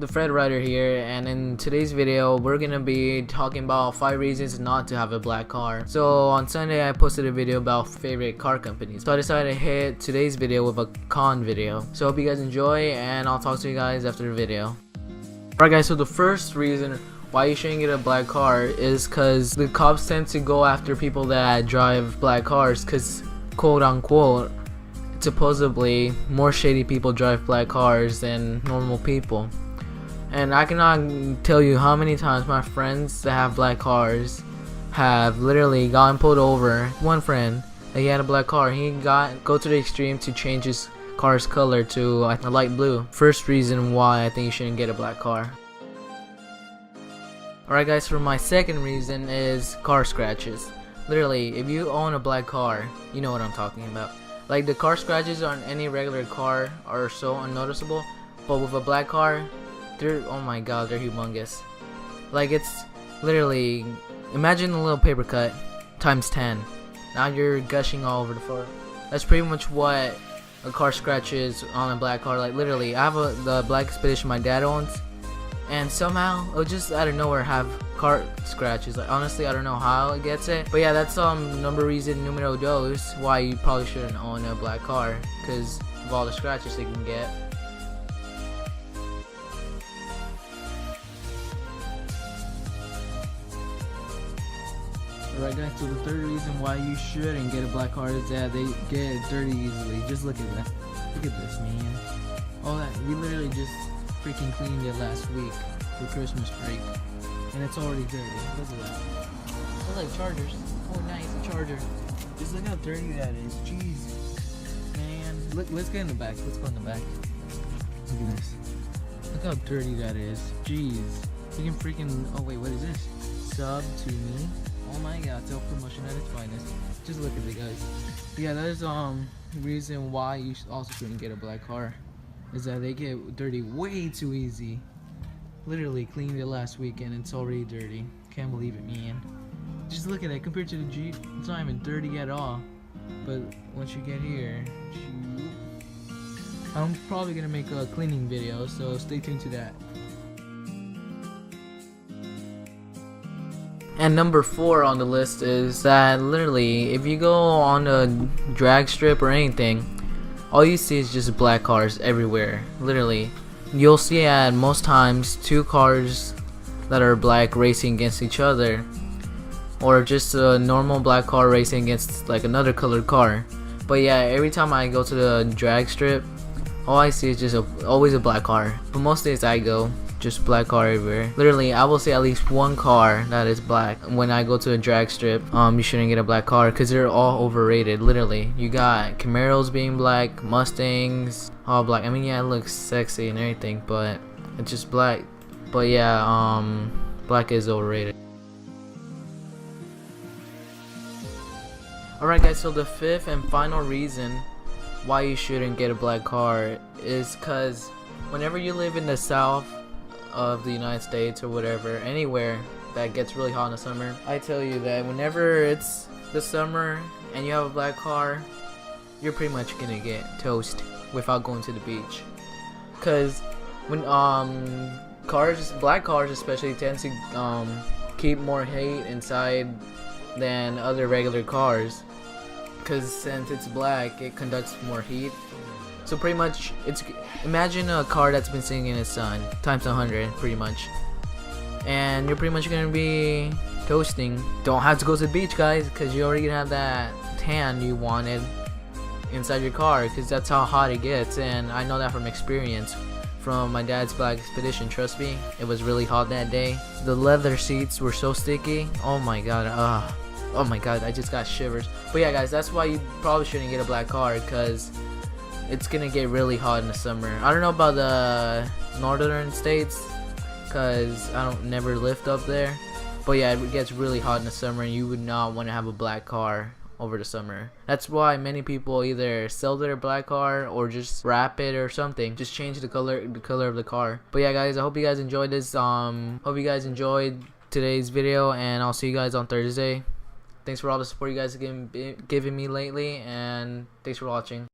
Fred Ryder here, and in today's video we're gonna be talking about 5 reasons not to have a black car. So on Sunday I posted a video about favorite car companies, so I decided to hit today's video with a con video. So hope you guys enjoy, and I'll talk to you guys after the video. Alright guys, so the first reason why you shouldn't get a black car is because the cops tend to go after people that drive black cars, because quote unquote supposedly more shady people drive black cars than normal people. And I cannot tell you how many times my friends that have black cars have literally gotten pulled over. One friend, he had a black car, he go to the extreme to change his car's color to a light blue. First reason why I think you shouldn't get a black car. Alright guys, for my second reason is car scratches. Literally, if you own a black car, you know what I'm talking about. Like, the car scratches on any regular car are so unnoticeable, but with a black car, they're, oh my god, they're humongous. Like, it's literally, imagine a little paper cut times 10. Now you're gushing all over the floor. That's pretty much what a car scratch is on a black car. Like, literally, I have the black Expedition my dad owns, and somehow it'll just out of nowhere have car scratches. Like, honestly, I don't know how it gets it, but yeah, that's numero dos why you probably shouldn't own a black car, because of all the scratches they can get. Alright guys, so the third reason why you shouldn't get a black car is that they get dirty easily. Just look at that. Look at this, man. All that, we literally just freaking cleaned it last week for Christmas break, and it's already dirty. Look at that. They're like chargers. Oh nice, a charger. Just look how dirty that is. Jeez, man. Look, let's get in the back. Let's go in the back. Look at this. Look how dirty that is. Jeez. You can freaking, oh wait, what is this? Sub to me. Oh my god, self-promotion at its finest. Just look at it, guys. Yeah, that is reason why you also shouldn't get a black car, is that they get dirty way too easy. Literally cleaned it last week and it's already dirty. Can't believe it, man. Just look at it compared to the Jeep. It's not even dirty at all. But once you get here, I'm probably gonna make a cleaning video, so stay tuned to that. And number 4 on the list is that literally, if you go on a drag strip or anything, all you see is just black cars everywhere. Literally, you'll see at most times 2 cars that are black racing against each other, or just a normal black car racing against like another colored car. But yeah, every time I go to the drag strip, all I see is just always a black car. But most days I go, just black car everywhere. Literally, I will see at least 1 car that is black. When I go to a drag strip, you shouldn't get a black car because they're all overrated. Literally, you got Camaros being black, Mustangs all black. I mean, yeah, it looks sexy and everything, but it's just black. But yeah, black is overrated. Alright guys, so the 5th and final reason why you shouldn't get a black car is because whenever you live in the south of the United States or whatever, anywhere that gets really hot in the summer, I tell you that whenever it's the summer and you have a black car, you're pretty much gonna get toast without going to the beach. Cause when black cars especially tend to keep more heat inside than other regular cars, cause since it's black it conducts more heat. So pretty much, imagine a car that's been sitting in the sun times 100 pretty much, and you're pretty much gonna be toasting. Don't have to go to the beach, guys, because you're already gonna have that tan you wanted inside your car, because that's how hot it gets. And I know that from experience from my dad's black Expedition. Trust me, it was really hot that day. The leather seats were so sticky. Oh my god, oh my god, I just got shivers. But yeah guys, that's why you probably shouldn't get a black car, because it's gonna get really hot in the summer. I don't know about the northern states, cause I don't never lived up there, but yeah, it gets really hot in the summer and you would not want to have a black car over the summer. That's why many people either sell their black car or just wrap it or something, just change the color of the car. But yeah guys, I hope you guys enjoyed this. Hope you guys enjoyed today's video, and I'll see you guys on Thursday. Thanks for all the support you guys have giving me lately, and thanks for watching.